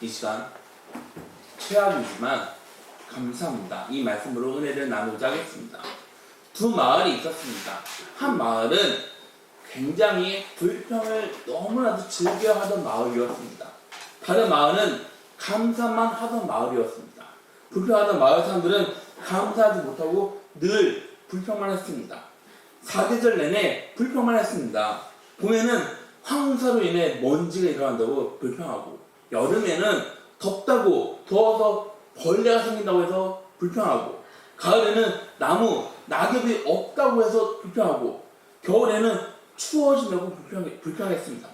이 시간 최악이지만 감사합니다. 이 말씀으로 은혜를 나누자 하겠습니다. 두 마을이 있었습니다. 한 마을은 굉장히 불평을 너무나도 즐겨하던 마을이었습니다. 다른 마을은 감사만 하던 마을이었습니다. 불평하던 마을 사람들은 감사하지 못하고 늘 불평만 했습니다. 사계절 내내 불평만 했습니다. 봄에는 황사로 인해 먼지가 일어난다고 불평하고, 여름에는 덥다고 더워서 벌레가 생긴다고 해서 불평하고, 가을에는 낙엽이 없다고 해서 불평하고, 겨울에는 추워진다고 불평했습니다.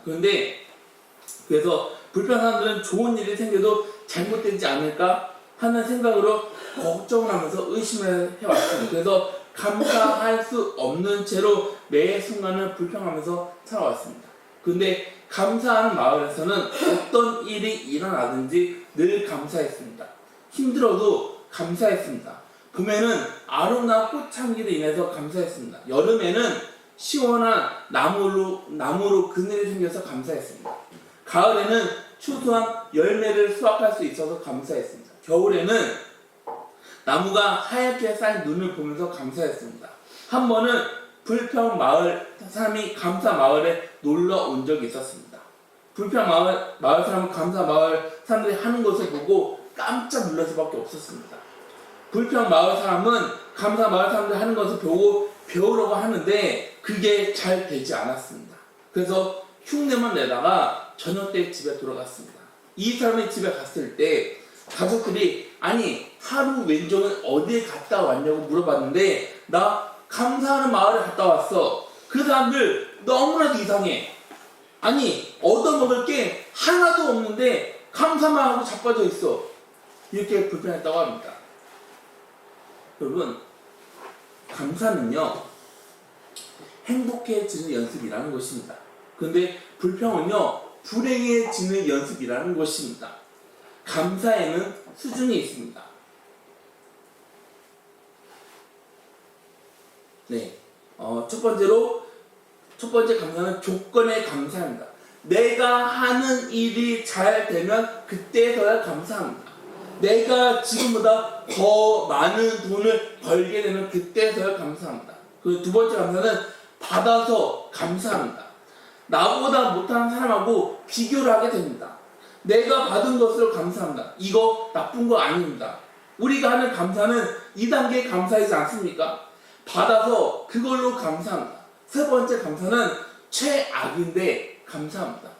그래서 불평한 사람들은 좋은 일이 생겨도 잘못되지 않을까 하는 생각으로 걱정을 하면서 의심을 해왔습니다. 그래서 감사할 수 없는 채로 매 순간을 불평하면서 살아왔습니다. 그런데 감사하는 마을에서는 어떤 일이 일어나든지 늘 감사했습니다. 힘들어도 감사했습니다. 봄에는 아름다운 꽃향기로 인해서 감사했습니다. 여름에는 시원한 나무로 그늘이 생겨서 감사했습니다. 가을에는 추수한 열매를 수확할 수 있어서 감사했습니다. 겨울에는 나무가 하얗게 쌓인 눈을 보면서 감사했습니다. 한 번은 불평 마을 사람이 감사 마을에 놀러 온 적이 있었습니다. 불평 마을 사람은 감사 마을 사람들이 하는 것을 보고 깜짝 놀랄 수밖에 없었습니다. 불평 마을 사람은 감사 마을 사람들이 하는 것을 보고 배우려고 하는데 그게 잘 되지 않았습니다. 그래서 흉내만 내다가 저녁 때 집에 돌아갔습니다. 이 사람이 집에 갔을 때 가족들이 하루 왼종일 어디에 갔다 왔냐고 물어봤는데, 나 감사하는 마을에 갔다 왔어. 그 사람들 너무나도 이상해. 얻어먹을 게 하나도 없는데 감사만 하고 자빠져 있어. 이렇게 불평했다고 합니다. 여러분, 감사는요 행복해지는 연습이라는 것입니다. 그런데 불평은요 불행해지는 연습이라는 것입니다. 감사에는 수준이 있습니다. 첫 번째 감사는 조건에 감사합니다. 내가 하는 일이 잘 되면 그때서야 감사합니다. 내가 지금보다 더 많은 돈을 벌게 되면 그때서야 감사합니다. 그리고 두 번째 감사는 받아서 감사합니다. 나보다 못하는 사람하고 비교를 하게 됩니다. 내가 받은 것으로 감사합니다. 이거 나쁜 거 아닙니다. 우리가 하는 감사는 2단계 감사이지 않습니까? 받아서 그걸로 감사합니다. 세 번째 감사는 최악인데 감사합니다.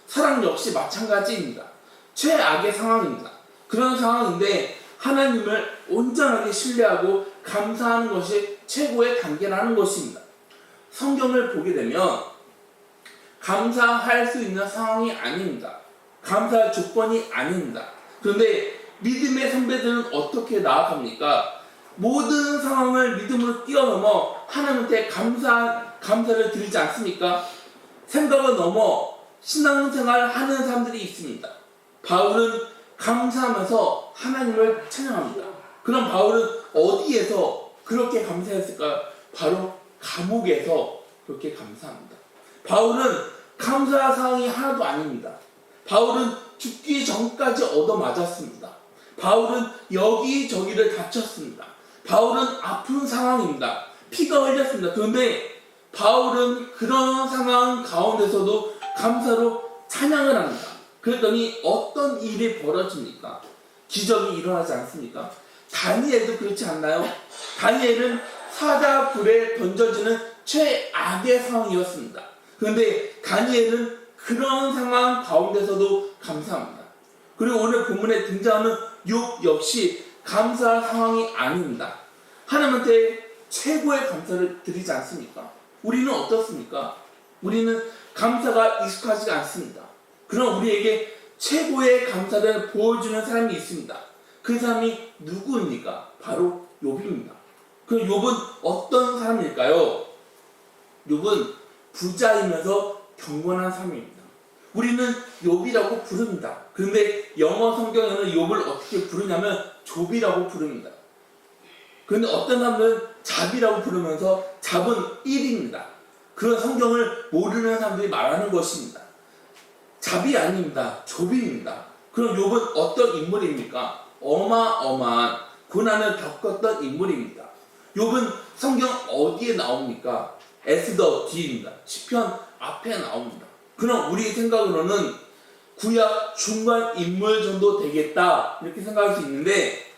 사랑 역시 마찬가지입니다. 최악의 상황입니다. 그런 상황인데 하나님을 온전하게 신뢰하고 감사하는 것이 최고의 단계라는 것입니다. 성경을 보게 되면 감사할 수 있는 상황이 아닙니다. 감사할 조건이 아닙니다. 그런데 믿음의 선배들은 어떻게 나아갑니까? 모든 상황을 믿음으로 뛰어넘어 하나님한테 감사를 드리지 않습니까? 생각을 넘어 신앙생활 하는 사람들이 있습니다. 바울은 감사하면서 하나님을 찬양합니다. 그럼 바울은 어디에서 그렇게 감사했을까요? 바로 감옥에서 그렇게 감사합니다. 바울은 감사 사항이 하나도 아닙니다. 바울은 죽기 전까지 얻어맞았습니다. 바울은 여기저기를 다쳤습니다. 바울은 아픈 상황입니다. 피가 흘렸습니다. 그런데 바울은 그런 상황 가운데서도 감사로 찬양을 합니다. 그랬더니 어떤 일이 벌어집니까? 기적이 일어나지 않습니까? 다니엘도 그렇지 않나요? 다니엘은 사자불에 던져지는 최악의 상황이었습니다. 그런데 다니엘은 그런 상황 가운데서도 감사합니다. 그리고 오늘 본문에 등장하는 욥 역시 감사 상황이 아닙니다. 하나님한테 최고의 감사를 드리지 않습니까? 우리는 어떻습니까? 우리는 감사가 익숙하지가 않습니다. 그럼 우리에게 최고의 감사를 보여주는 사람이 있습니다. 그 사람이 누구입니까? 바로 욥입니다. 그럼 욥은 어떤 사람일까요? 욥은 부자이면서 경건한 사람입니다. 우리는 욥이라고 부릅니다. 그런데 영어 성경에는 욥을 어떻게 부르냐면 욥이라고 부릅니다. 그런데 어떤 사람들은 잡이라고 부르면서 잡은 1입니다. 그런 성경을 모르는 사람들이 말하는 것입니다. 잡이 아닙니다. 욥입니다. 그럼 욥은 어떤 인물입니까? 어마어마한 고난을 겪었던 인물입니다. 욥은 성경 어디에 나옵니까? 에스더 뒤입니다. 시편 앞에 나옵니다. 그럼 우리 생각으로는 구약 중간 인물 정도 되겠다 이렇게 생각할 수 있는데,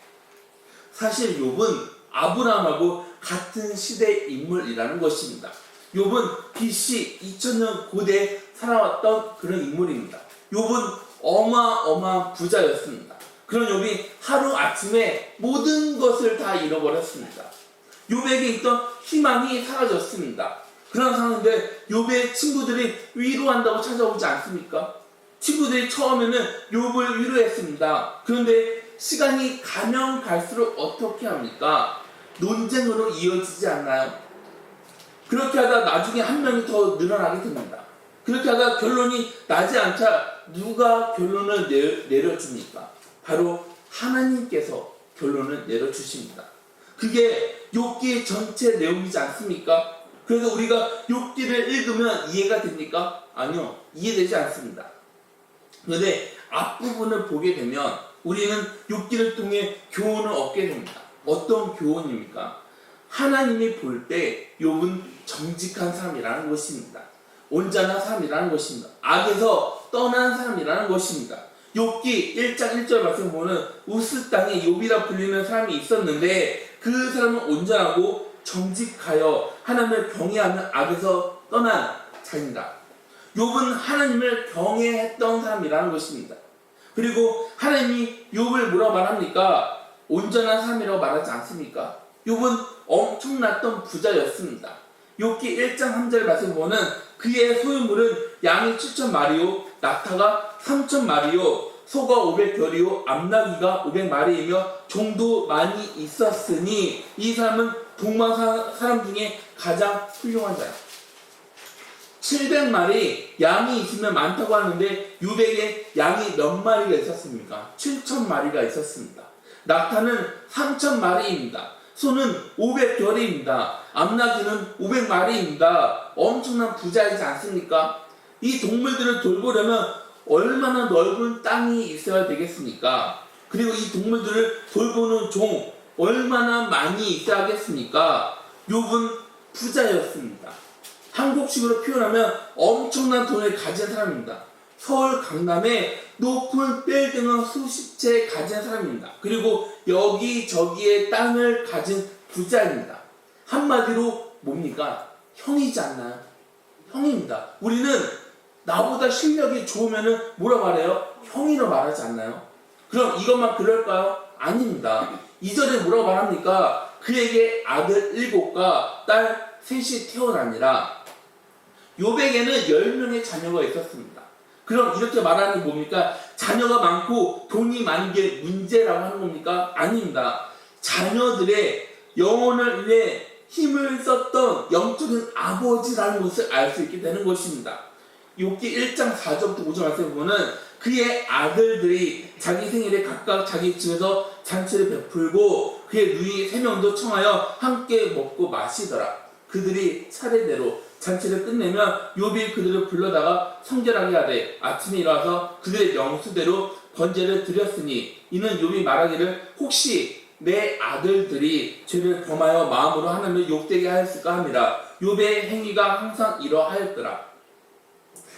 사실 욥은 아브라함하고 같은 시대 인물이라는 것입니다. 욥은 BC 2000년 고대에 살아왔던 그런 인물입니다. 욥은 어마어마한 부자였습니다. 그런 욥이 하루아침에 모든 것을 다 잃어버렸습니다. 욥에게 있던 희망이 사라졌습니다. 그런 상황인데 욥의 친구들이 위로한다고 찾아오지 않습니까? 친구들이 처음에는 욥을 위로했습니다. 그런데 시간이 가면 갈수록 어떻게 합니까? 논쟁으로 이어지지 않나요? 그렇게 하다 나중에 한 명이 더 늘어나게 됩니다. 그렇게 하다 결론이 나지 않자 누가 결론을 내려줍니까? 바로 하나님께서 결론을 내려주십니다. 그게 욥기 전체 내용이지 않습니까? 그래서 우리가 욥기를 읽으면 이해가 됩니까? 아니요, 이해되지 않습니다. 그런데 앞부분을 보게 되면 우리는 욥기를 통해 교훈을 얻게 됩니다. 어떤 교훈입니까? 하나님이 볼 때 욥은 정직한 사람이라는 것입니다. 온전한 사람이라는 것입니다. 악에서 떠난 사람이라는 것입니다. 욥기 1장 1절 말씀 보면 우스 땅에 욥이라 불리는 사람이 있었는데 그 사람은 온전하고 정직하여 하나님을 경외하는 악에서 떠난 자입니다. 욥은 하나님을 경외했던 사람이라는 것입니다. 그리고 하나님이 욥을 뭐라고 말합니까? 온전한 사람이라고 말하지 않습니까? 욥은 엄청났던 부자였습니다. 욥기 1장 3절 말씀 보면 그의 소유물은 양이 7,000마리요 낙타가 3,000마리요 소가 500결이요 암나귀가 500마리이며 종도 많이 있었으니 이 사람은 동방 사람 중에 가장 훌륭한 자야. 700마리 양이 있으면 많다고 하는데 욥에게 양이 몇 마리가 있었습니까? 7,000마리가 있었습니다. 낙타는 3,000마리입니다. 소는 500결입니다. 암나귀는 500마리입니다. 엄청난 부자이지 않습니까? 이 동물들을 돌보려면 얼마나 넓은 땅이 있어야 되겠습니까? 그리고 이 동물들을 돌보는 종 얼마나 많이 있어야겠습니까? 욥은 부자였습니다. 한국식으로 표현하면 엄청난 돈을 가진 사람입니다. 서울 강남에 높은 빌딩을 수십 채 가진 사람입니다. 그리고 여기저기에 땅을 가진 부자입니다. 한마디로 뭡니까? 형이지 않나요? 형입니다. 우리는 나보다 실력이 좋으면 뭐라 말해요? 형이라고 말하지 않나요? 그럼 이것만 그럴까요? 아닙니다. 2절에 뭐라고 말합니까? 그에게 아들 7과 딸 3이 태어나니라. 욥에게는 10명의 자녀가 있었습니다. 그럼 이렇게 말하는 게 뭡니까? 자녀가 많고 돈이 많은 게 문제라고 하는 겁니까? 아닙니다. 자녀들의 영혼을 위해 힘을 썼던 영적인 아버지라는 것을 알 수 있게 되는 것입니다. 욥기 1장 4절부터 5절 말씀을 보면 그의 아들들이 자기 생일에 각각 자기 집에서 잔치를 베풀고 그의 누이 3명도 청하여 함께 먹고 마시더라. 그들이 차례대로 잔치를 끝내면 욥이 그들을 불러다가 성결하게 하되 아침에 일어나서 그들의 명수대로 번제를 드렸으니 이는 욥이 말하기를 혹시 내 아들들이 죄를 범하여 마음으로 하나님을 욕되게 하였을까 합니다. 욥의 행위가 항상 이러하였더라.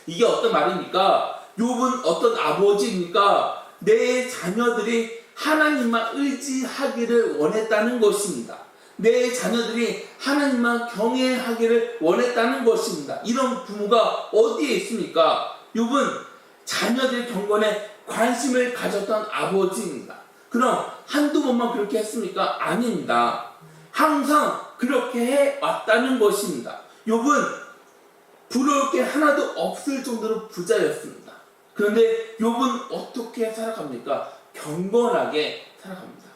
이게 어떤 말입니까? 욥은 어떤 아버지입니까? 내 자녀들이 하나님만 의지하기를 원했다는 것입니다. 내 자녀들이 하나님만 경외하기를 원했다는 것입니다. 이런 부모가 어디에 있습니까? 욥은 자녀들 경건에 관심을 가졌던 아버지입니다. 그럼 한두 번만 그렇게 했습니까? 아닙니다. 항상 그렇게 해왔다는 것입니다. 욥은 부러울 게 하나도 없을 정도로 부자였습니다. 그런데 욥은 어떻게 살아갑니까? 경건하게 살아갑니다.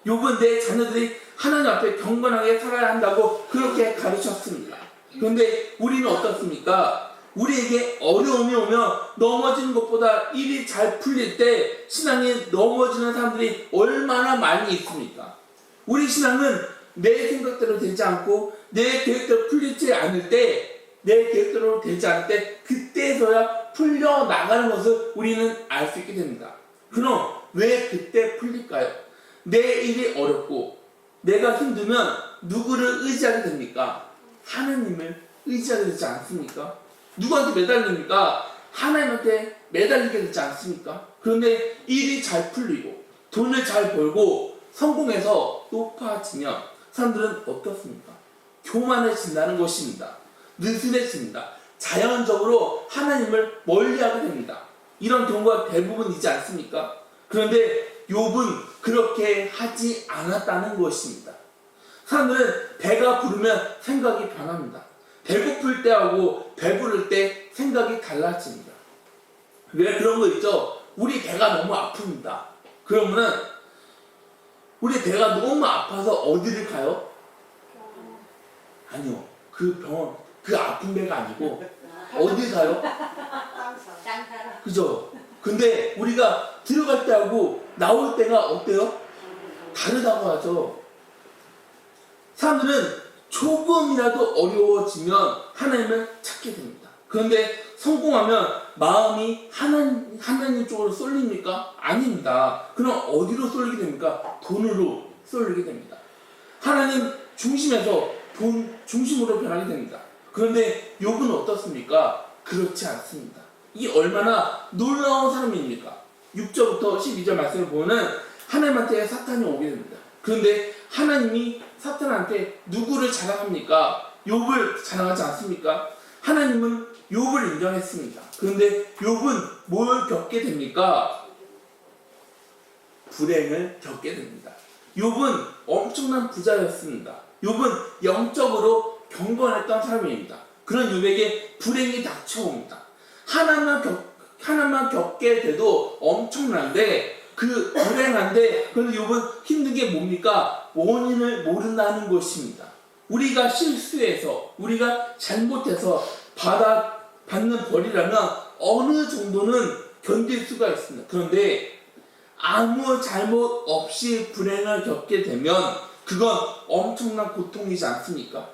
욥은 내 자녀들이 하나님 앞에 경건하게 살아야 한다고 그렇게 가르쳤습니다. 그런데 우리는 어떻습니까? 우리에게 어려움이 오면 넘어지는 것보다 일이 잘 풀릴 때 신앙에 넘어지는 사람들이 얼마나 많이 있습니까? 우리 신앙은 내 생각대로 되지 않고 내 계획대로 풀리지 않을 때, 내 계획대로 되지 않을 때 그때서야 풀려나가는 것을 우리는 알 수 있게 됩니다. 그럼 왜 그때 풀릴까요? 내 일이 어렵고 내가 힘들면 누구를 의지하게 됩니까? 하나님을 의지하게 되지 않습니까? 누구한테 매달립니까? 하나님한테 매달리게 되지 않습니까? 그런데 일이 잘 풀리고 돈을 잘 벌고 성공해서 높아지면 사람들은 어떻습니까? 교만해진다는 것입니다. 느슨해집니다. 자연적으로 하나님을 멀리하게 됩니다. 이런 경우가 대부분이지 않습니까? 그런데 욥은 그렇게 하지 않았다는 것입니다. 사람들은 배가 부르면 생각이 변합니다. 배고플 때하고 배부를 때 생각이 달라집니다. 왜 그런 거 있죠? 우리 배가 너무 아픕니다. 그러면은 우리 배가 너무 아파서 어디를 가요? 아니요. 그 병원, 그 아픈 배가 아니고 어디 가요? 그죠? 근데 우리가 들어갈 때하고 나올 때가 어때요? 다르다고 하죠. 사람들은 조금이라도 어려워지면 하나님을 찾게 됩니다. 그런데 성공하면 마음이 하나님 쪽으로 쏠립니까? 아닙니다. 그럼 어디로 쏠리게 됩니까? 돈으로 쏠리게 됩니다. 하나님 중심에서 돈 중심으로 변하게 됩니다. 그런데 욥은 어떻습니까? 그렇지 않습니다. 이 얼마나 놀라운 사람입니까? 6절부터 12절 말씀을 보면 하나님한테 사탄이 오게 됩니다. 그런데 하나님이 사탄한테 누구를 자랑합니까? 욥을 자랑하지 않습니까? 하나님은 욥을 인정했습니다. 그런데 욥은 뭘 겪게 됩니까? 불행을 겪게 됩니다. 욥은 엄청난 부자였습니다. 욥은 영적으로 경건했던 사람입니다. 그런 욥에게 불행이 닥쳐옵니다. 하나만 겪게 돼도 엄청난데 그 불행한데 그런데 욥은 힘든 게 뭡니까? 원인을 모른다는 것입니다. 우리가 실수해서 우리가 잘못해서 받는 벌이라면 어느 정도는 견딜 수가 있습니다. 그런데 아무 잘못 없이 불행을 겪게 되면 그건 엄청난 고통이지 않습니까?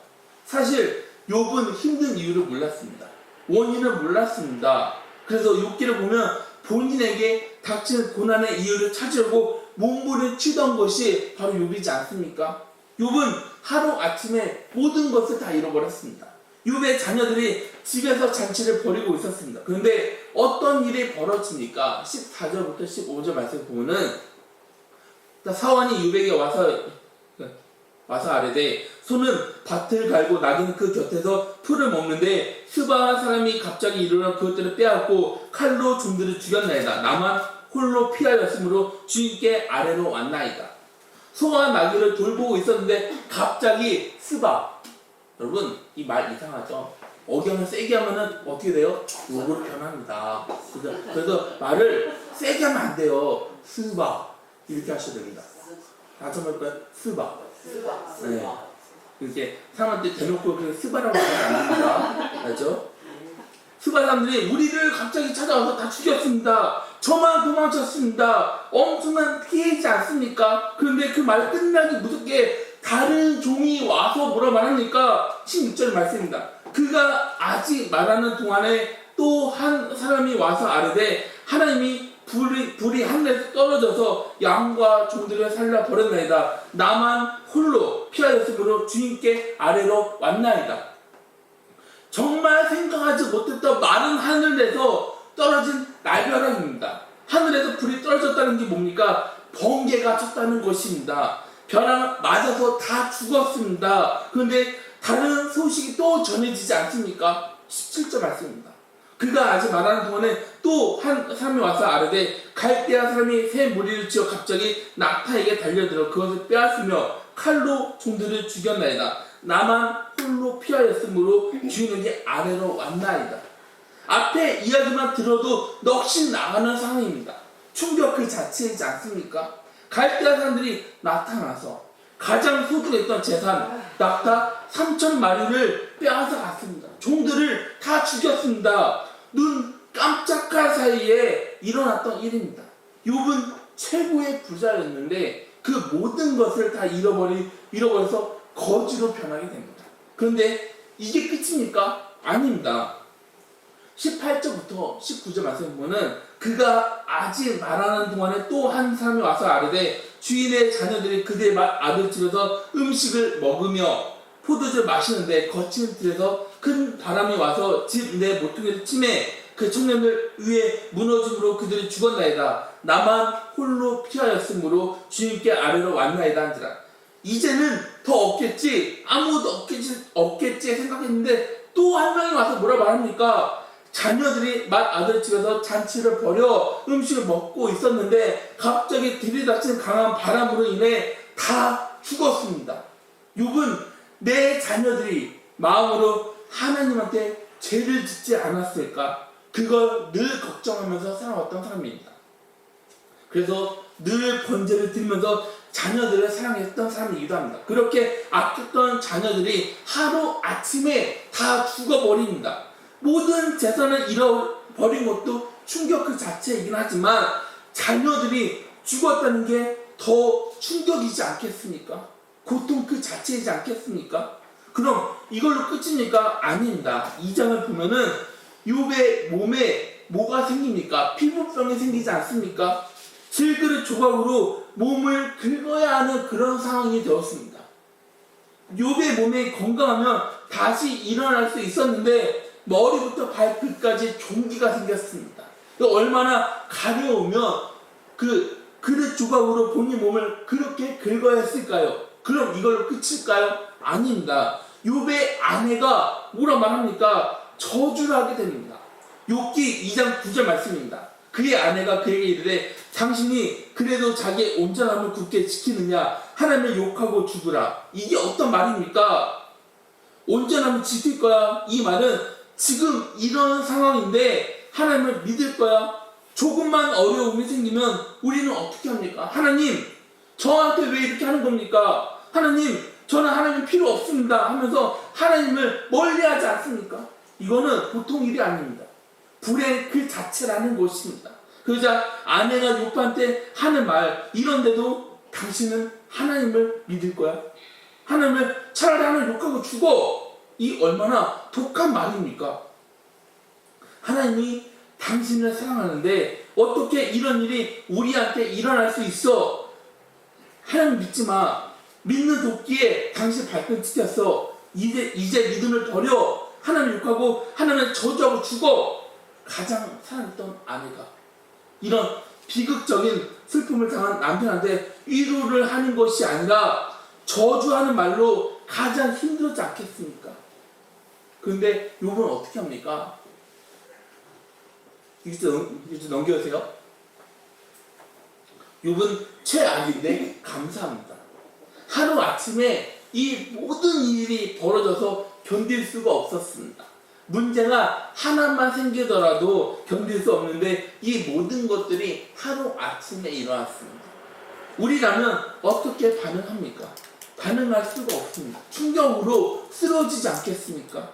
사실 욥은 힘든 이유를 몰랐습니다. 원인을 몰랐습니다. 그래서 욥기를 보면 본인에게 닥친 고난의 이유를 찾으려고 몸부림치던 것이 바로 욥이지 않습니까? 욥은 하루아침에 모든 것을 다 잃어버렸습니다. 욥의 자녀들이 집에서 잔치를 벌이고 있었습니다. 그런데 어떤 일이 벌어집니까? 14절부터 15절 말씀 보면은 사환이 욥에게 와서 아뢰되 소는 밭을 갈고 나귀는 그 곁에서 풀을 먹는데 스바 사람이 갑자기 일어나 그것들을 빼앗고 칼로 종들을 죽였나이다. 나만 홀로 피하였으므로 주인께 아래로 왔나이다. 소와 나귀를 돌보고 있었는데 갑자기 스바, 여러분 이 말 이상하죠? 억양을 세게 하면은 어떻게 돼요? 욕으로 변합니다. 그래서 말을 세게 하면 안 돼요. 스바 이렇게 하셔야 됩니다. 다시 한번 할까요? 스바. 네. 이렇게 사람한테 대놓고 그 스바라고 하면 안 됩니다. 알죠? 스바 사람들이 우리를 갑자기 찾아와서 다 죽였습니다. 저만 도망쳤습니다. 엄청난 피해지 않습니까? 그런데 그 말 끝나기 무섭게 다른 종이 와서 뭐라 말합니까? 16절 말씀입니다. 그가 아직 말하는 동안에 또 한 사람이 와서 아뢰되 하나님이 불이 하늘에서 떨어져서 양과 종들을 살려 버렸나이다. 나만 홀로 피하였으므로 주인께 아래로 왔나이다. 정말 생각하지 못했던 마른 하늘에서 떨어진 날벼락입니다. 하늘에서 불이 떨어졌다는 게 뭡니까? 번개가 쳤다는 것입니다. 벼락 맞아서 다 죽었습니다. 그런데 다른 소식이 또 전해지지 않습니까? 17절 말씀입니다. 그가 아직 말하는 동안에 또 한 사람이 와서 아뢰되 갈대아 사람이 새 무리를 지어 갑자기 낙타에게 달려들어 그것을 빼앗으며 칼로 종들을 죽였나이다. 나만 홀로 피하였으므로 주인에게 아래로 왔나이다. 앞에 이야기만 들어도 넋이 나가는 상황입니다. 충격 그 자체이지 않습니까? 갈대아 사람들이 나타나서 가장 소중했던 재산 낙타 3,000마리를 빼앗아 갔습니다. 종들을 다 죽였습니다. 눈 깜짝할 사이에 일어났던 일입니다. 욥은 최고의 부자였는데 그 모든 것을 다 잃어버려서 거지로 변하게 됩니다. 그런데 이게 끝입니까? 아닙니다. 18절부터 19절 말씀 보면은 그가 아직 말하는 동안에 또 한 사람이 와서 아뢰되 주인의 자녀들이 그대의 아들 집에서 음식을 먹으며 포도주를 마시는데 거친 들에서 큰 바람이 와서 집 내 모퉁이를 치매 그 청년들 위에 무너짐으로 그들이 죽었나이다. 나만 홀로 피하였으므로 주님께 아뢰러 왔나이다 한지라. 이제는 더 없겠지, 아무도 없겠지 생각했는데 또 한 명이 와서 뭐라 말합니까? 자녀들이 맏아들 집에서 잔치를 벌여 음식을 먹고 있었는데 갑자기 들이닥친 강한 바람으로 인해 다 죽었습니다. 욥은 내 자녀들이 마음으로 하나님한테 죄를 짓지 않았을까? 그걸 늘 걱정하면서 살아왔던 사람입니다. 그래서 늘 번제를 드리면서 자녀들을 사랑했던 사람이기도 합니다. 그렇게 아꼈던 자녀들이 하루 아침에 다 죽어버립니다. 모든 재산을 잃어버린 것도 충격 그 자체이긴 하지만 자녀들이 죽었다는 게 더 충격이지 않겠습니까? 고통 그 자체이지 않겠습니까? 그럼 이걸로 끝입니까? 아닙니다. 2장을 보면은 욥의 몸에 뭐가 생깁니까? 피부병이 생기지 않습니까? 질그릇 조각으로 몸을 긁어야 하는 그런 상황이 되었습니다. 욥의 몸이 건강하면 다시 일어날 수 있었는데 머리부터 발끝까지 종기가 생겼습니다. 얼마나 가려우면 그 그릇 조각으로 본인 몸을 그렇게 긁어야 했을까요? 그럼 이걸로 끝일까요? 아닙니다. 욥의 아내가 뭐라 말합니까? 저주를 하게 됩니다. 욥기 2장 9절 말씀입니다. 그의 아내가 그에게 이르되 당신이 그래도 자기의 온전함을 굳게 지키느냐? 하나님을 욕하고 죽으라. 이게 어떤 말입니까? 온전함을 지킬 거야. 이 말은 지금 이런 상황인데 하나님을 믿을 거야. 조금만 어려움이 생기면 우리는 어떻게 합니까? 하나님, 저한테 왜 이렇게 하는 겁니까? 하나님, 저는 하나님 필요 없습니다 하면서 하나님을 멀리하지 않습니까? 이거는 보통 일이 아닙니다. 불행 그 자체라는 것입니다. 그러자 아내가 욥한테 하는 말, 이런데도 당신은 하나님을 믿을 거야? 하나님을 차라리 하나님 욕하고 죽어! 이 얼마나 독한 말입니까? 하나님이 당신을 사랑하는데 어떻게 이런 일이 우리한테 일어날 수 있어? 하나님 믿지 마. 믿는 도끼에 당신 발끈 찍혔어. 이제 믿음을 버려. 하나님 욕하고 하나님을 저주하고 죽어. 가장 사랑했던 아내가 이런 비극적인 슬픔을 당한 남편한테 위로를 하는 것이 아니라 저주하는 말로 가장 힘들었지 않겠습니까? 그런데 욥은 어떻게 합니까? 이제 넘겨주세요. 욥은 최악인데 감사합니다. 하루 아침에 이 모든 일이 벌어져서 견딜 수가 없었습니다. 문제가 하나만 생기더라도 견딜 수 없는데 이 모든 것들이 하루 아침에 일어났습니다. 우리라면 어떻게 반응합니까? 반응할 수가 없습니다. 충격으로 쓰러지지 않겠습니까?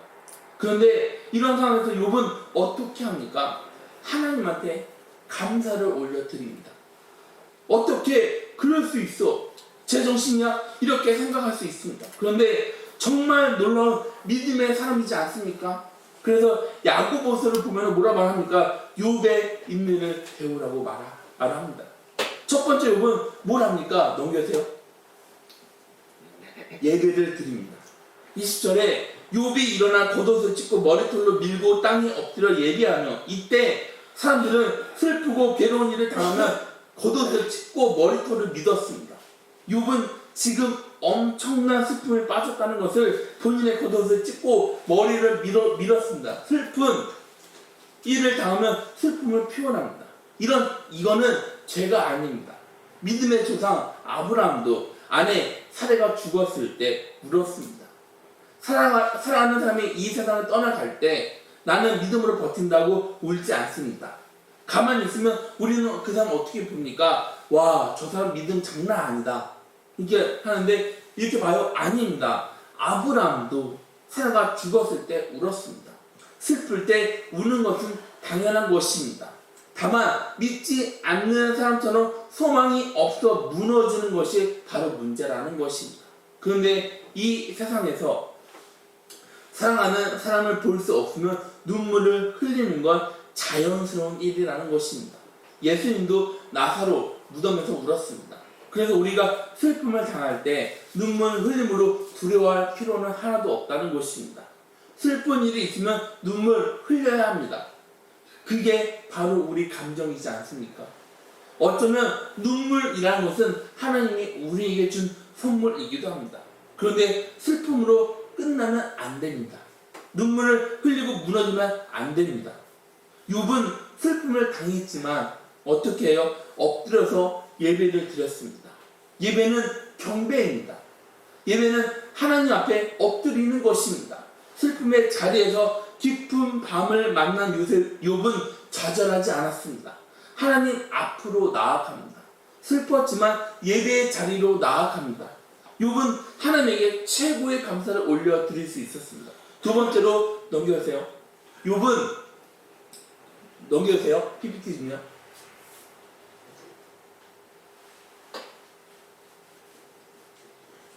그런데 이런 상황에서 욥은 어떻게 합니까? 하나님한테 감사를 올려드립니다. 어떻게 그럴 수 있어? 제정신이야? 이렇게 생각할 수 있습니다. 그런데 정말 놀라운 믿음의 사람이지 않습니까? 그래서 야고보서를 보면 뭐라 말합니까? 욥의 인내를 배우라고 말합니다. 첫 번째 욥은 뭘 합니까? 넘겨주세요. 예배를 드립니다. 20절에 욥이 일어나 겉옷을 찢고 머리털로 밀고 땅에 엎드려 예배하며, 이때 사람들은 슬프고 괴로운 일을 당하면 겉옷을 찢고 머리털을 믿었습니다. 욥은 지금 엄청난 슬픔에 빠졌다는 것을 본인의 겉옷을 찢고 머리를 밀었습니다. 슬픈 일을 당하면 슬픔을 표현합니다. 이거는 죄가 아닙니다. 믿음의 조상 아브라함도 아내 사레가 죽었을 때 울었습니다. 사랑하는 사람이 이 세상을 떠나갈 때 나는 믿음으로 버틴다고 울지 않습니다. 가만히 있으면 우리는 그 사람 어떻게 봅니까? 와, 저 사람 믿음 장난 아니다. 이렇게 하는데 이렇게 봐요? 아닙니다. 아브라함도 사라가 죽었을 때 울었습니다. 슬플 때 우는 것은 당연한 것입니다. 다만 믿지 않는 사람처럼 소망이 없어 무너지는 것이 바로 문제라는 것입니다. 그런데 이 세상에서 사랑하는 사람을 볼 수 없으면 눈물을 흘리는 건 자연스러운 일이라는 것입니다. 예수님도 나사로 무덤에서 울었습니다. 그래서 우리가 슬픔을 당할 때 눈물 흘림으로 두려워할 필요는 하나도 없다는 것입니다. 슬픈 일이 있으면 눈물 흘려야 합니다. 그게 바로 우리 감정이지 않습니까? 어쩌면 눈물이라는 것은 하나님이 우리에게 준 선물이기도 합니다. 그런데 슬픔으로 끝나면 안 됩니다. 눈물을 흘리고 무너지면 안 됩니다. 욥은 슬픔을 당했지만 어떻게 해요? 엎드려서 예배를 드렸습니다. 예배는 경배입니다. 예배는 하나님 앞에 엎드리는 것입니다. 슬픔의 자리에서 깊은 밤을 만난 욥은 좌절하지 않았습니다. 하나님 앞으로 나아갑니다. 슬펐지만 예배의 자리로 나아갑니다. 욥은 하나님에게 최고의 감사를 올려드릴 수 있었습니다. 두 번째로 넘겨주세요. 욥은 넘겨주세요. PPT 중요.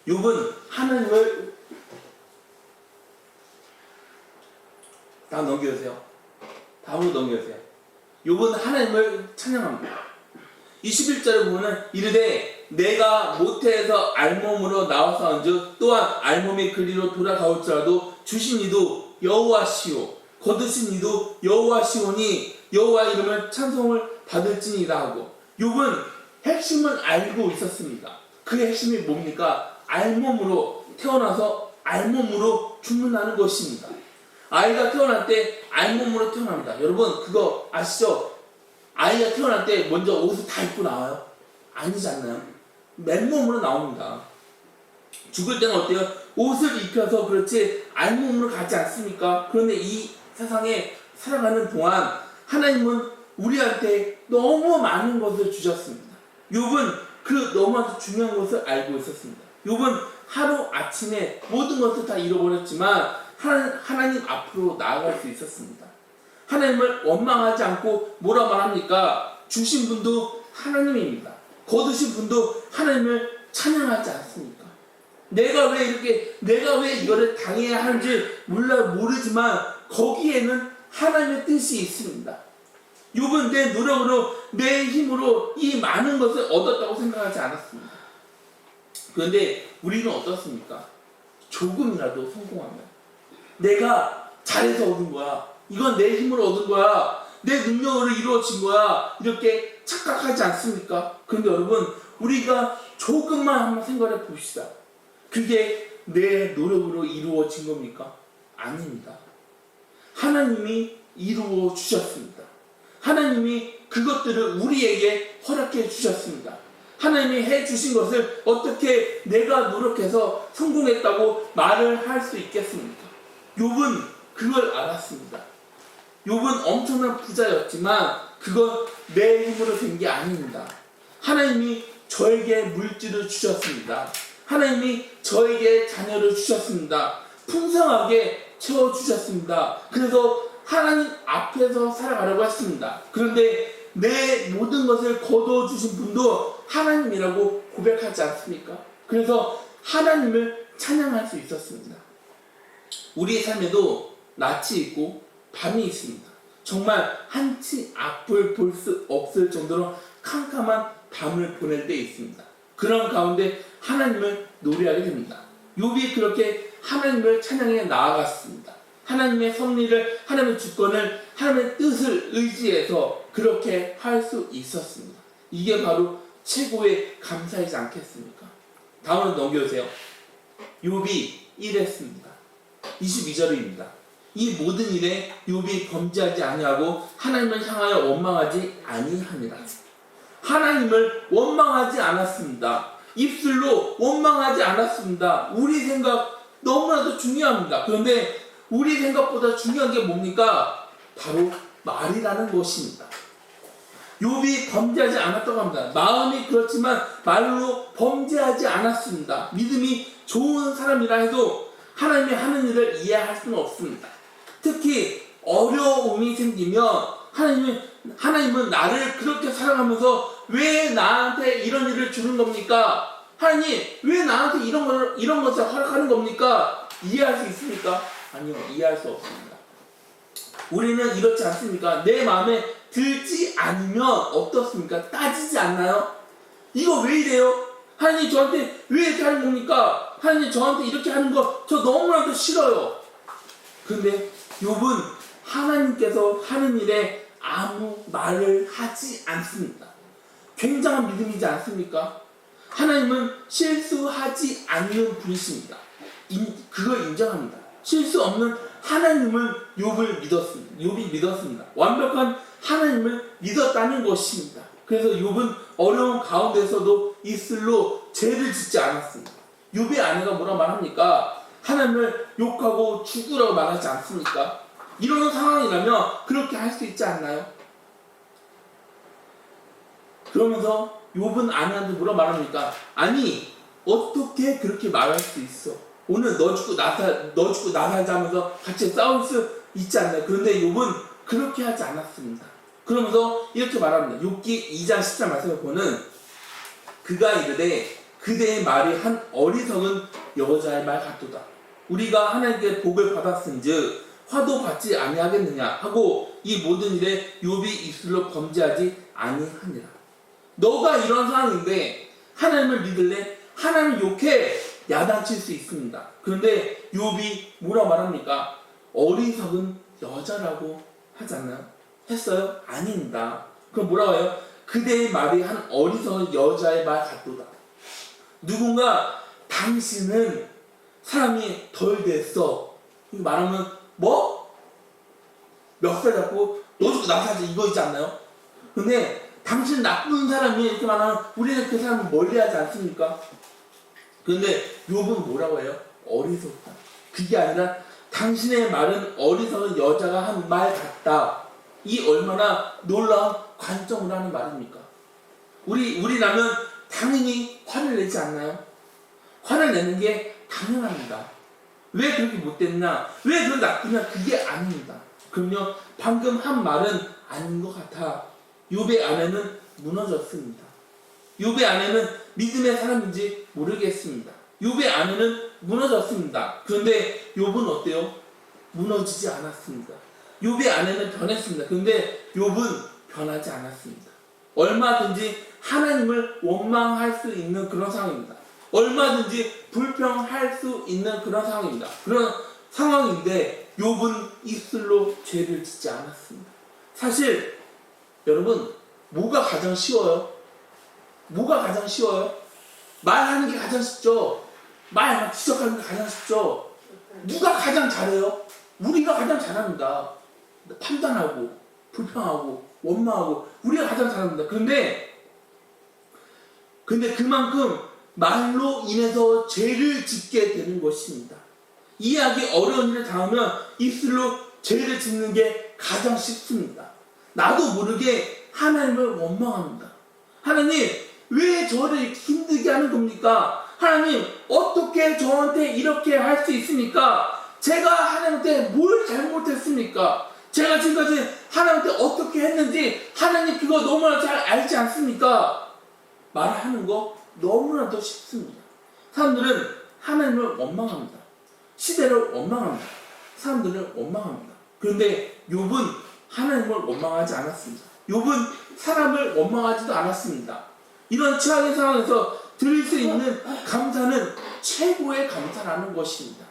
욥은 하나님을 다음 넘겨주세요. 다음으로 넘겨주세요. 욥은 하나님을 찬양합니다. 21절에 보면은 이르되 내가 모태에서 알몸으로 나왔사온즉 또한 알몸의 그리로 돌아가올지라도 주신 이도 여호와시오 거두신 이도 여호와시오니 여호와 이름을 찬송을 받을지니라 하고 욥은 핵심을 알고 있었습니다. 그 핵심이 뭡니까? 알몸으로 태어나서 알몸으로 죽는다는 것입니다. 아이가 태어날 때 알몸으로 태어납니다. 여러분 그거 아시죠? 아이가 태어날 때 먼저 옷을 다 입고 나와요? 아니지 않나요? 맨몸으로 나옵니다. 죽을 때는 어때요? 옷을 입혀서 그렇지 알몸으로 가지 않습니까? 그런데 이 세상에 살아가는 동안 하나님은 우리한테 너무 많은 것을 주셨습니다. 욥은 그 너무나도 중요한 것을 알고 있었습니다. 욥은 하루 아침에 모든 것을 다 잃어버렸지만 하나님 앞으로 나아갈 수 있었습니다. 하나님을 원망하지 않고 뭐라 말합니까? 주신 분도 하나님입니다. 거두신 분도 하나님을 찬양하지 않습니까? 내가 왜 이거를 당해야 하는지 모르지만 거기에는 하나님의 뜻이 있습니다. 욥은 내 노력으로 내 힘으로 이 많은 것을 얻었다고 생각하지 않았습니다. 그런데 우리는 어떻습니까? 조금이라도 성공하면 내가 잘해서 얻은 거야. 이건 내 힘으로 얻은 거야. 내 능력으로 이루어진 거야. 이렇게 착각하지 않습니까? 그런데 여러분 우리가 조금만 한번 생각해 봅시다. 그게 내 노력으로 이루어진 겁니까? 아닙니다. 하나님이 이루어 주셨습니다. 하나님이 그것들을 우리에게 허락해 주셨습니다. 하나님이 해주신 것을 어떻게 내가 노력해서 성공했다고 말을 할 수 있겠습니까? 욥은 그걸 알았습니다. 욥은 엄청난 부자였지만 그건 내 힘으로 된 게 아닙니다. 하나님이 저에게 물질을 주셨습니다. 하나님이 저에게 자녀를 주셨습니다. 풍성하게 채워주셨습니다. 그래서 하나님 앞에서 살아가려고 했습니다. 그런데 내 모든 것을 거둬주신 분도 하나님이라고 고백하지 않습니까? 그래서 하나님을 찬양할 수 있었습니다. 우리의 삶에도 낮이 있고 밤이 있습니다. 정말 한치 앞을 볼 수 없을 정도로 캄캄한 밤을 보낼 때 있습니다. 그런 가운데 하나님을 노래하게 됩니다. 욥이 그렇게 하나님을 찬양해 나아갔습니다. 하나님의 섭리를, 하나님의 주권을, 하나님의 뜻을 의지해서 그렇게 할 수 있었습니다. 이게 바로 최고의 감사이지 않겠습니까? 다음으로 넘겨주세요. 욥이 이랬습니다. 22절입니다. 이 모든 일에 욥이 범죄하지 아니하고 하나님을 향하여 원망하지 아니하니라. 하나님을 원망하지 않았습니다. 입술로 원망하지 않았습니다. 우리 생각 너무나도 중요합니다. 그런데 우리 생각보다 중요한 게 뭡니까? 바로 말이라는 것입니다. 욥이 범죄하지 않았다고 합니다. 마음이 그렇지만 말로 범죄하지 않았습니다. 믿음이 좋은 사람이라 해도 하나님이 하는 일을 이해할 수는 없습니다. 특히 어려움이 생기면 하나님은 나를 그렇게 사랑하면서 왜 나한테 이런 일을 주는 겁니까? 하나님 왜 나한테 이런 것을 허락하는 겁니까? 이해할 수 있습니까? 아니요, 이해할 수 없습니다. 우리는 이렇지 않습니까? 내 마음에 들지 않으면 어떻습니까? 따지지 않나요? 이거 왜 이래요? 하나님 저한테 왜 이렇게 하는 겁니까? 하나님 저한테 이렇게 하는 거 저 너무나도 싫어요. 그런데 욥은 하나님께서 하는 일에 아무 말을 하지 않습니다. 굉장한 믿음이지 않습니까? 하나님은 실수하지 않는 분이십니다. 그걸 인정합니다. 실수 없는 하나님을 욥이 믿었습니다. 완벽한 하나님을 믿었다는 것입니다. 그래서 욥은 어려운 가운데서도 이슬로 죄를 짓지 않았습니다. 욥의 아내가 뭐라 말합니까? 하나님을 욕하고 죽으라고 말하지 않습니까? 이런 상황이라면 그렇게 할 수 있지 않나요? 그러면서 욥은 아내한테 뭐라 말합니까? 아니 어떻게 그렇게 말할 수 있어? 오늘 너 죽고 나 살자 하면서 같이 싸울 수 있지 않나요? 그런데 욥은 그렇게 하지 않았습니다. 그러면서 이렇게 말합니다. 욥기 2장 10절 말씀을 보는 그가 이르되 그대의 말이 한 어리석은 여자의 말 같도다. 우리가 하나님께 복을 받았은즉 화도 받지 아니하겠느냐 하고 이 모든 일에 욥이 입술로 범죄하지 아니하니라. 너가 이런 상황인데 하나님을 믿을래? 하나님을 욕해 야단칠 수 있습니다. 그런데 욥이 뭐라 말합니까? 어리석은 여자라고 하지 않나요? 했어요? 아닙니다. 그럼 뭐라고 해요? 그대의 말이 한 어리석은 여자의 말 같도다. 누군가 당신은 사람이 덜 됐어. 말하면 뭐? 몇 살 잡고 너 죽고 나 살지 이거 있지 않나요? 근데 당신 나쁜 사람이 이렇게 말하면 우리는 그 사람을 멀리하지 않습니까? 그런데 욥은 뭐라고 해요? 어리석다. 그게 아니라 당신의 말은 어리석은 여자가 한 말 같다. 이 얼마나 놀라운 관점을 하는 말입니까? 우리라면 당연히 화를 내지 않나요? 화를 내는 게 당연합니다. 왜 그렇게 못됐나? 왜 그런 나쁘냐? 그게 아닙니다. 그럼요, 방금 한 말은 아닌 것 같아. 욥의 아내는 무너졌습니다. 욥의 아내는 믿음의 사람인지 모르겠습니다. 욥의 아내는 무너졌습니다. 그런데 욥은 어때요? 무너지지 않았습니다. 욥의 아내는 변했습니다. 그런데 욥은 변하지 않았습니다. 얼마든지 하나님을 원망할 수 있는 그런 상황입니다. 얼마든지 불평할 수 있는 그런 상황입니다. 그런 상황인데 욥은 입술로 죄를 짓지 않았습니다. 사실 여러분 뭐가 가장 쉬워요? 뭐가 가장 쉬워요? 말하는 게 가장 쉽죠. 말 지적하는 게 가장 쉽죠. 누가 가장 잘해요? 우리가 가장 잘합니다. 판단하고 불평하고 원망하고 우리가 가장 잘합니다. 그런데 그만큼 말로 인해서 죄를 짓게 되는 것입니다. 이해하기 어려운 일을 당하면 입술로 죄를 짓는 게 가장 쉽습니다. 나도 모르게 하나님을 원망합니다. 하나님 왜 저를 이렇게 힘들게 하는 겁니까? 하나님 어떻게 저한테 이렇게 할 수 있습니까? 제가 하나님한테 뭘 잘못했습니까? 제가 지금까지 하나님한테 어떻게 했는지 하나님 그거 너무나 잘 알지 않습니까? 말하는 거 너무나도 쉽습니다. 사람들은 하나님을 원망합니다. 시대를 원망합니다. 사람들을 원망합니다. 그런데 욥은 하나님을 원망하지 않았습니다. 욥은 사람을 원망하지도 않았습니다. 이런 최악의 상황에서 드릴 수 있는 감사는 최고의 감사라는 것입니다.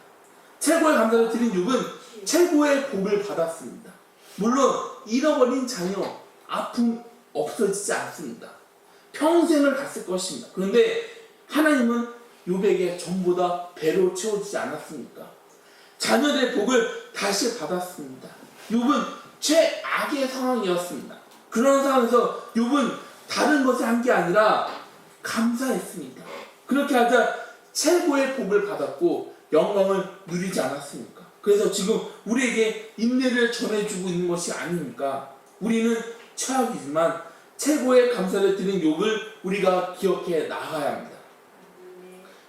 최고의 감사를 드린 욥은 최고의 복을 받았습니다. 물론 잃어버린 자녀, 아픔 없어지지 않습니다. 평생을 갔을 것입니다. 그런데 하나님은 욥에게 전보다 배로 채워주지 않았습니까? 자녀들의 복을 다시 받았습니다. 욥은 최악의 상황이었습니다. 그런 상황에서 욥은 다른 것을 한 게 아니라 감사했습니다. 그렇게 하자 최고의 복을 받았고 영광을 누리지 않았습니까? 그래서 지금 우리에게 인내를 전해주고 있는 것이 아닙니까? 우리는 최악이지만 최고의 감사를 드린 욥을 우리가 기억해 나가야 합니다.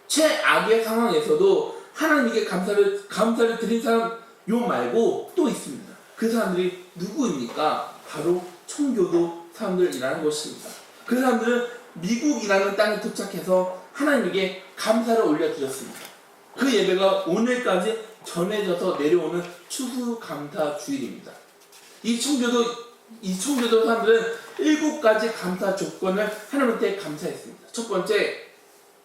최악의 상황에서도 하나님께 감사를 드린 사람 욥 말고 또 있습니다. 그 사람들이 누구입니까? 바로 청교도 사람들이라는 것입니다. 그 사람들은 미국이라는 땅에 도착해서 하나님에게 감사를 올려드렸습니다. 그 예배가 오늘까지 전해져서 내려오는 추수감사 주일입니다. 이 청교도 사람들은 7가지 감사 조건을 하나님한테 감사했습니다. 첫 번째,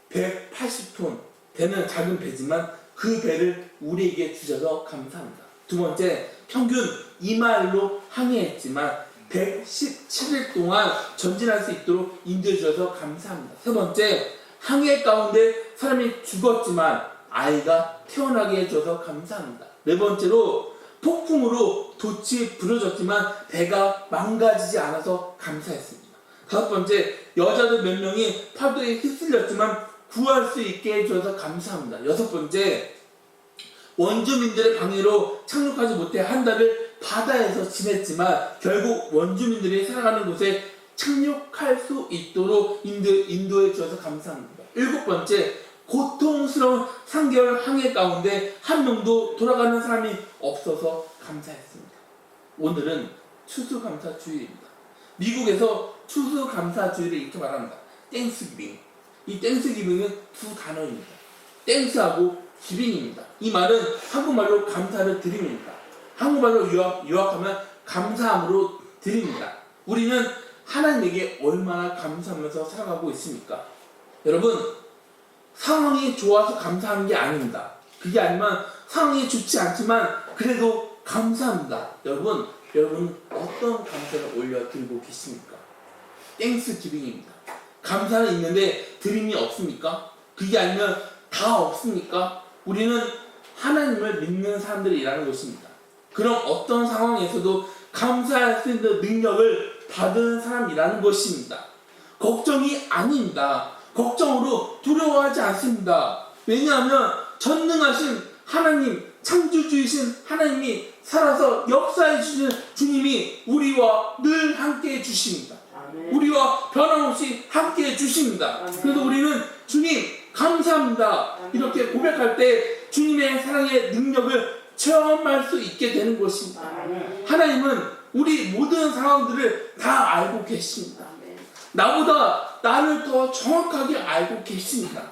180톤 되는 작은 배지만 그 배를 우리에게 주셔서 감사합니다. 두 번째, 평균 2마일로 항해했지만 117일 동안 전진할 수 있도록 인도해 주셔서 감사합니다. 세 번째, 항해 가운데 사람이 죽었지만 아이가 태어나게 해줘서 감사합니다. 네 번째로, 폭풍으로 돛이 부러졌지만 배가 망가지지 않아서 감사했습니다. 다섯 번째, 여자들 몇 명이 파도에 휩쓸렸지만 구할 수 있게 해줘서 감사합니다. 여섯 번째, 원주민들의 방해로 착륙하지 못해 한 달을 바다에서 지냈지만 결국 원주민들이 살아가는 곳에 착륙할 수 있도록 인도해 주셔서 감사합니다. 일곱 번째, 고통스러운 3개월 항해 가운데 한 명도 돌아가는 사람이 없어서 감사했습니다. 오늘은 추수감사주일입니다. 미국에서 추수감사주일을 이렇게 말합니다. 땡스기빙. 이 땡스기빙은 두 단어입니다. 땡스하고 기빙입니다. 이 말은 한국말로 감사를 드립니다. 한국말로 요약하면 감사함으로 드립니다. 우리는 하나님에게 얼마나 감사하면서 살아가고 있습니까? 여러분, 상황이 좋아서 감사하는 게 아닙니다. 그게 아니면 상황이 좋지 않지만 그래도 감사합니다. 여러분 어떤 감사를 올려드리고 계십니까? 땡스 기빙입니다. 감사는 있는데 드림이 없습니까? 그게 아니면 다 없습니까? 우리는 하나님을 믿는 사람들이라는 것입니다. 그럼 어떤 상황에서도 감사할 수 있는 능력을 받은 사람이라는 것입니다. 걱정이 아닙니다. 걱정으로 두려워하지 않습니다. 왜냐하면 전능하신 하나님, 창조주이신 하나님이 살아서 역사해 주신 주님이 우리와 늘 함께 해 주십니다. 우리와 변함없이 함께 해 주십니다. 그래서 우리는 주님 감사합니다 이렇게 고백할 때 주님의 사랑의 능력을 체험할 수 있게 되는 것입니다. 하나님은 우리 모든 상황들을 다 알고 계십니다. 나보다 나를 더 정확하게 알고 계십니다.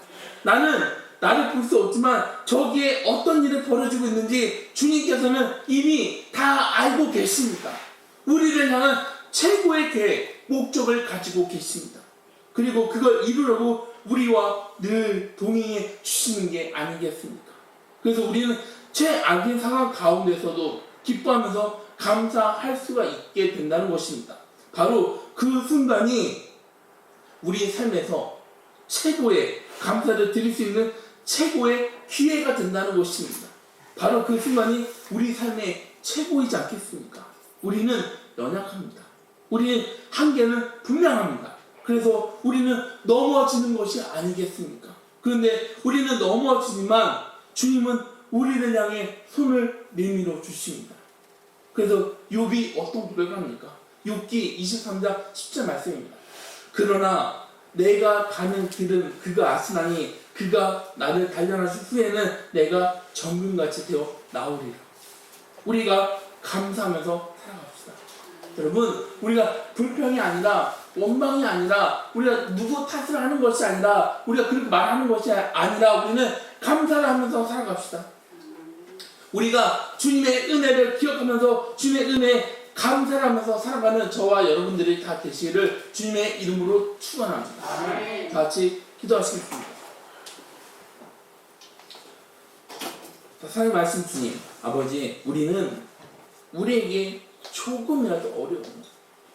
나는 나를 볼 수 없지만 저기에 어떤 일이 벌어지고 있는지 주님께서는 이미 다 알고 계십니다. 우리를 향한 최고의 계획, 목적을 가지고 계십니다. 그리고 그걸 이루려고 우리와 늘 동행해 주시는 게 아니겠습니까? 그래서 우리는 최악의 상황 가운데서도 기뻐하면서 감사할 수가 있게 된다는 것입니다. 바로 그 순간이 우리 삶에서 최고의 감사를 드릴 수 있는 최고의 기회가 된다는 것입니다. 바로 그 순간이 우리 삶의 최고이지 않겠습니까? 우리는 연약합니다. 우리는 한계는 분명합니다. 그래서 우리는 넘어지는 것이 아니겠습니까? 그런데 우리는 넘어지지만 주님은 우리를 향해 손을 내밀어 주십니다. 그래서 욥이 어떤 고백을 합니까? 욥기 23장 10절 말씀입니다. 그러나 내가 가는 길은 그가 아시나니 그가 나를 단련하신 후에는 내가 정금같이 되어 나오리라. 우리가 감사하면서 살아갑시다. 여러분, 우리가 불평이 아니라 원망이 아니라 우리가 누구 탓을 하는 것이 아니라 우리가 그렇게 말하는 것이 아니라 우리는 감사를 하면서 살아갑시다. 우리가 주님의 은혜를 기억하면서 주님의 은혜에 감사를 하면서 살아가는 저와 여러분들이 다 되시기를 주님의 이름으로 축원합니다. 다 같이 기도하시겠습니다. 사랑의 말씀 주님, 아버지, 우리는 우리에게 조금이라도 어려움,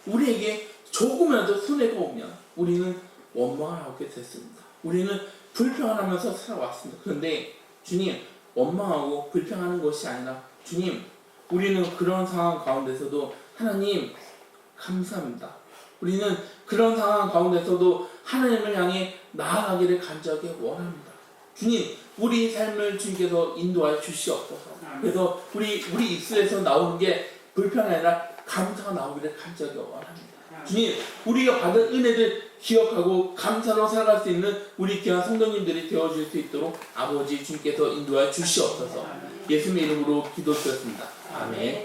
우리에게 조금이라도 손해가 오면 우리는 원망을 하게 됐습니다. 우리는 불평을 하면서 살아왔습니다. 그런데 주님, 원망하고 불평하는 것이 아니라 주님, 우리는 그런 상황 가운데서도 하나님 감사합니다. 우리는 그런 상황 가운데서도 하나님을 향해 나아가기를 간절하게 원합니다. 주님, 우리 삶을 주님께서 인도하여 주시옵소서. 그래서 우리 입술에서 나오는 게 불평이 아니라 감사가 나오기를 간절하게 원합니다. 주님, 우리가 받은 은혜를 기억하고 감사로 살아갈 수 있는 우리 귀한 성도님들이 되어줄 수 있도록 아버지 주님께서 인도하여 주시옵소서. 예수님의 이름으로 기도드렸습니다. 아멘.